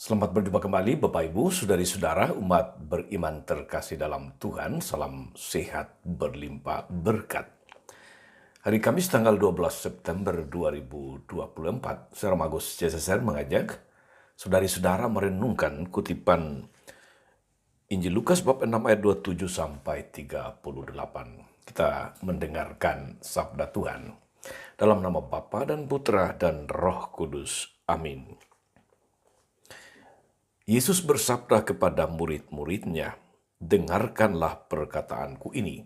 Selamat berjumpa kembali Bapak Ibu, Saudari-saudara, umat beriman terkasih dalam Tuhan. Salam sehat berlimpah berkat. Hari Kamis tanggal 12 September 2024, saya Romagus CSSR mengajak saudari-saudara merenungkan kutipan Injil Lukas bab 6 ayat 27 sampai 38. Kita mendengarkan sabda Tuhan. Dalam nama Bapa dan Putra dan Roh Kudus. Amin. Yesus bersabda kepada murid-muridnya, "Dengarkanlah perkataanku ini,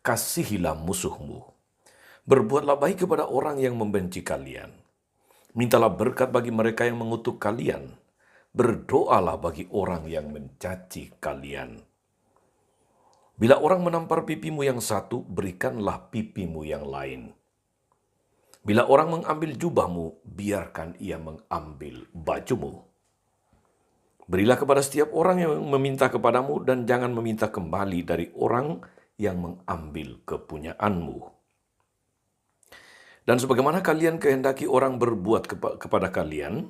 kasihilah musuhmu, berbuatlah baik kepada orang yang membenci kalian, mintalah berkat bagi mereka yang mengutuk kalian, berdoalah bagi orang yang mencaci kalian. Bila orang menampar pipimu yang satu, berikanlah pipimu yang lain. Bila orang mengambil jubahmu, biarkan ia mengambil bajumu. Berilah kepada setiap orang yang meminta kepadamu dan jangan meminta kembali dari orang yang mengambil kepunyaanmu. Dan sebagaimana kalian kehendaki orang berbuat kepada kalian,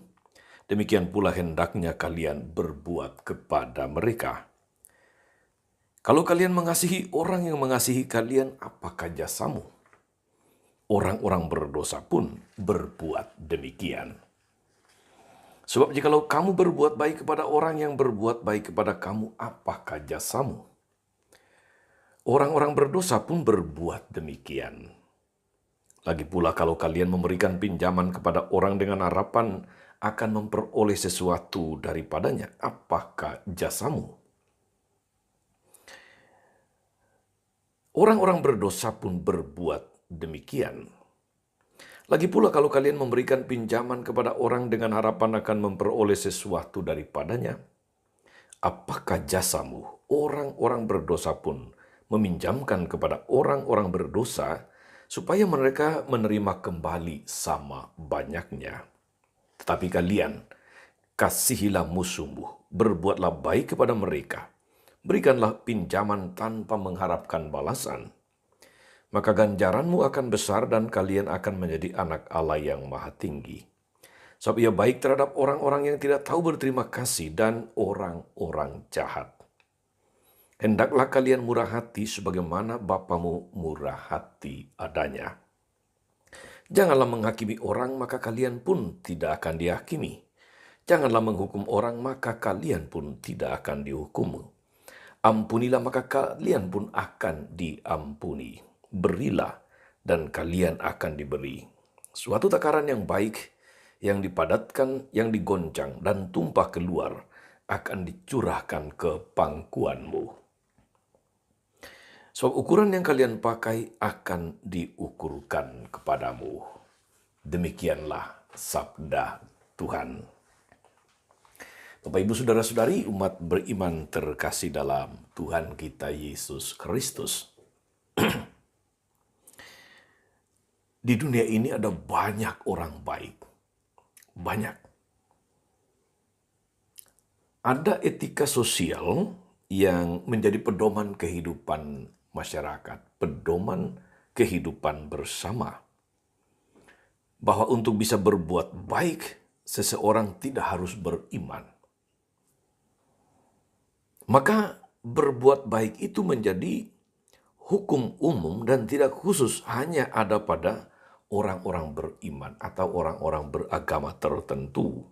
demikian pula hendaknya kalian berbuat kepada mereka. Kalau kalian mengasihi orang yang mengasihi kalian, apakah jasamu? Orang-orang berdosa pun berbuat demikian. Sebab jikalau kamu berbuat baik kepada orang yang berbuat baik kepada kamu, apakah jasamu? Orang-orang berdosa pun berbuat demikian. Lagi pula kalau kalian memberikan pinjaman kepada orang dengan harapan akan memperoleh sesuatu daripadanya, apakah jasamu? Orang-orang berdosa pun berbuat demikian. Lagi pula kalau kalian memberikan pinjaman kepada orang dengan harapan akan memperoleh sesuatu daripadanya, apakah jasamu? Orang-orang berdosa pun meminjamkan kepada orang-orang berdosa supaya mereka menerima kembali sama banyaknya. Tetapi kalian, kasihilah musuhmu, berbuatlah baik kepada mereka, berikanlah pinjaman tanpa mengharapkan balasan. Maka ganjaranmu akan besar dan kalian akan menjadi anak Allah yang maha tinggi. Sebab ia baik terhadap orang-orang yang tidak tahu berterima kasih dan orang-orang jahat. Hendaklah kalian murah hati sebagaimana Bapamu murah hati adanya. Janganlah menghakimi orang, maka kalian pun tidak akan dihakimi. Janganlah menghukum orang, maka kalian pun tidak akan dihukum. Ampunilah, maka kalian pun akan diampuni. Berilah, dan kalian akan diberi. Suatu takaran yang baik, yang dipadatkan, yang digoncang, dan tumpah keluar, akan dicurahkan ke pangkuanmu. Sebab ukuran yang kalian pakai akan diukurkan kepadamu. Demikianlah sabda Tuhan. Bapak, Ibu, Saudara-saudari, umat beriman terkasih dalam Tuhan kita Yesus Kristus. Di dunia ini ada banyak orang baik. Banyak. Ada etika sosial yang menjadi pedoman kehidupan masyarakat, pedoman kehidupan bersama. Bahwa untuk bisa berbuat baik, seseorang tidak harus beriman. Maka berbuat baik itu menjadi hukum umum dan tidak khusus hanya ada pada orang-orang beriman atau orang-orang beragama tertentu.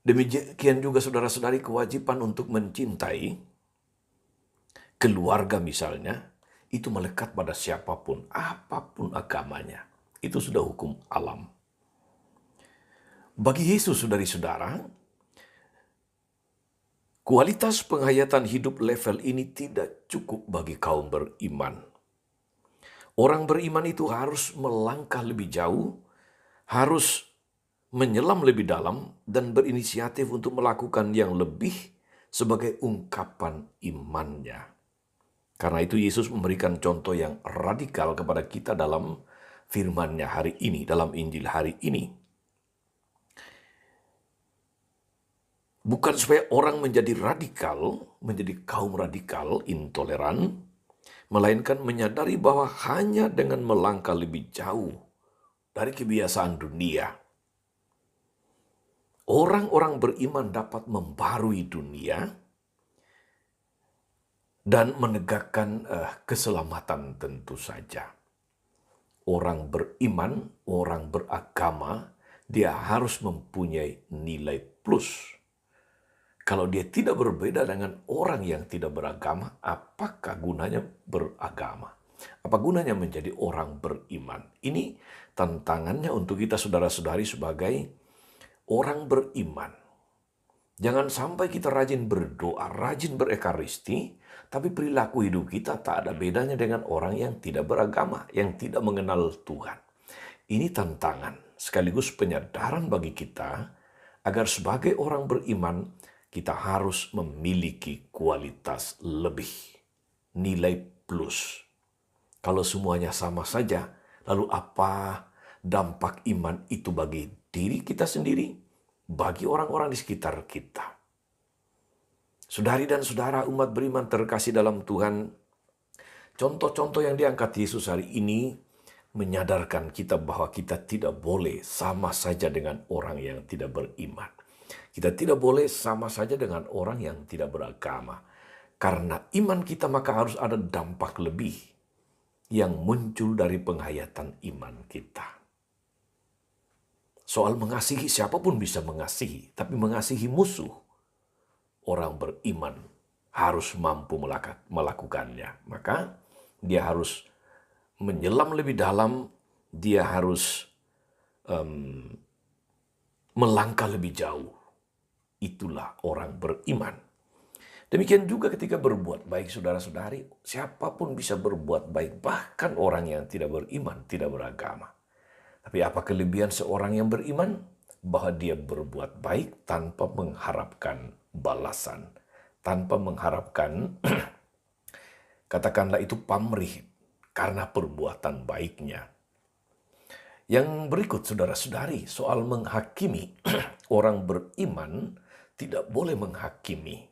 Demikian juga saudara-saudari kewajiban untuk mencintai keluarga misalnya, itu melekat pada siapapun, apapun agamanya. Itu sudah hukum alam. Bagi Yesus, saudari-saudara, kualitas penghayatan hidup level ini tidak cukup bagi kaum beriman. Orang beriman itu harus melangkah lebih jauh, harus menyelam lebih dalam, dan berinisiatif untuk melakukan yang lebih sebagai ungkapan imannya. Karena itu Yesus memberikan contoh yang radikal kepada kita dalam firman-Nya hari ini, dalam Injil hari ini. Bukan supaya orang menjadi radikal, menjadi kaum radikal, intoleran, melainkan menyadari bahwa hanya dengan melangkah lebih jauh dari kebiasaan dunia, Orang-orang beriman dapat membarui dunia dan menegakkan keselamatan tentu saja. Orang beriman, orang beragama, dia harus mempunyai nilai plus. Kalau dia tidak berbeda dengan orang yang tidak beragama, apakah gunanya beragama? Apa gunanya menjadi orang beriman? Ini tantangannya untuk kita saudara-saudari sebagai orang beriman. Jangan sampai kita rajin berdoa, rajin berekaristi, tapi perilaku hidup kita tak ada bedanya dengan orang yang tidak beragama, yang tidak mengenal Tuhan. Ini tantangan sekaligus penyadaran bagi kita agar sebagai orang beriman kita harus memiliki kualitas lebih, nilai plus. Kalau semuanya sama saja, lalu apa dampak iman itu bagi diri kita sendiri, bagi orang-orang di sekitar kita? Saudari dan saudara umat beriman terkasih dalam Tuhan, contoh-contoh yang diangkat Yesus hari ini menyadarkan kita bahwa kita tidak boleh sama saja dengan orang yang tidak beriman. Kita tidak boleh sama saja dengan orang yang tidak beragama. Karena iman kita maka harus ada dampak lebih yang muncul dari penghayatan iman kita. Soal mengasihi, siapapun bisa mengasihi, tapi mengasihi musuh, orang beriman harus mampu melakukannya. Maka dia harus menyelam lebih dalam, dia harus melangkah lebih jauh. Itulah orang beriman. Demikian juga ketika berbuat baik saudara-saudari, siapapun bisa berbuat baik, bahkan orang yang tidak beriman, tidak beragama. Tapi apa kelebihan seorang yang beriman? Bahwa dia berbuat baik tanpa mengharapkan balasan, tanpa mengharapkan, katakanlah itu pamrih, karena perbuatan baiknya. Yang berikut saudara-saudari, soal menghakimi, orang beriman tidak boleh menghakimi.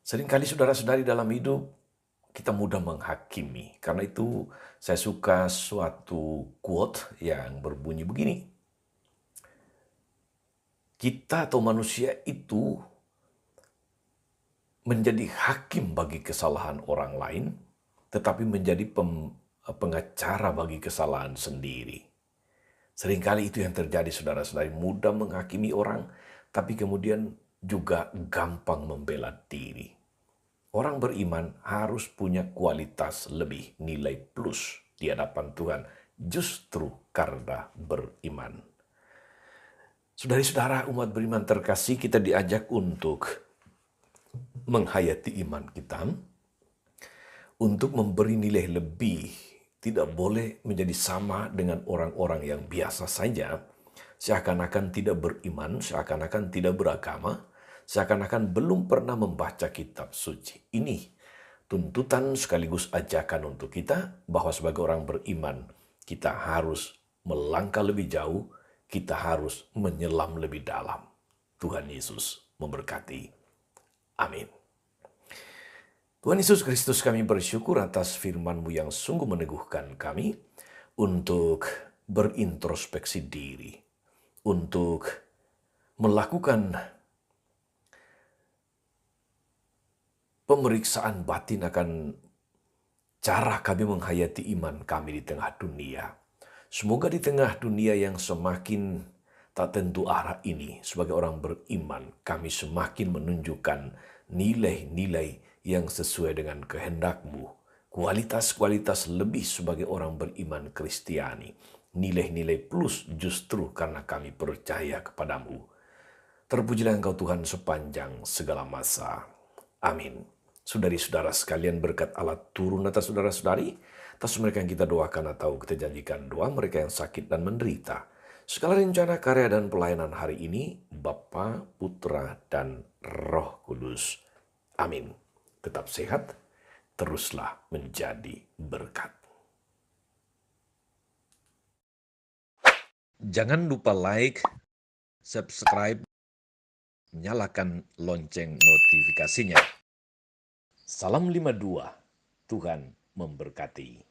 Seringkali saudara-saudari dalam hidup kita mudah menghakimi. Karena itu saya suka suatu quote yang berbunyi begini. Kita atau manusia itu menjadi hakim bagi kesalahan orang lain, tetapi menjadi pengacara bagi kesalahan sendiri. Seringkali itu yang terjadi saudara-saudari, mudah menghakimi orang, tapi kemudian juga gampang membela diri. Orang beriman harus punya kualitas lebih, nilai plus di hadapan Tuhan, justru karena beriman. Saudari-saudara umat beriman terkasih, kita diajak untuk menghayati iman kita, untuk memberi nilai lebih. Tidak boleh menjadi sama dengan orang-orang yang biasa saja, seakan-akan tidak beriman, seakan-akan tidak beragama, seakan-akan belum pernah membaca kitab suci. Ini tuntutan sekaligus ajakan untuk kita bahwa sebagai orang beriman, kita harus melangkah lebih jauh, kita harus menyelam lebih dalam. Tuhan Yesus memberkati. Amin. Tuhan Yesus Kristus, kami bersyukur atas firman-Mu yang sungguh meneguhkan kami untuk berintrospeksi diri, untuk melakukan pemeriksaan batin akan cara kami menghayati iman kami di tengah dunia. Semoga di tengah dunia yang semakin tak tentu arah ini, sebagai orang beriman, kami semakin menunjukkan nilai-nilai yang sesuai dengan kehendak-Mu. Kualitas-kualitas lebih sebagai orang beriman Kristiani. Nilai-nilai plus justru karena kami percaya kepadamu. Terpujilah Engkau Tuhan sepanjang segala masa. Amin. Saudari-saudara sekalian, berkat Allah turun atas saudara-saudari, atas mereka yang kita doakan atau kita janjikan doa, mereka yang sakit dan menderita. Segala rencana, karya, dan pelayanan hari ini, Bapa, Putra, dan Roh Kudus. Amin. Tetap sehat, teruslah menjadi berkat. Jangan lupa like, subscribe, nyalakan lonceng notifikasinya. Salam 52, Tuhan memberkati.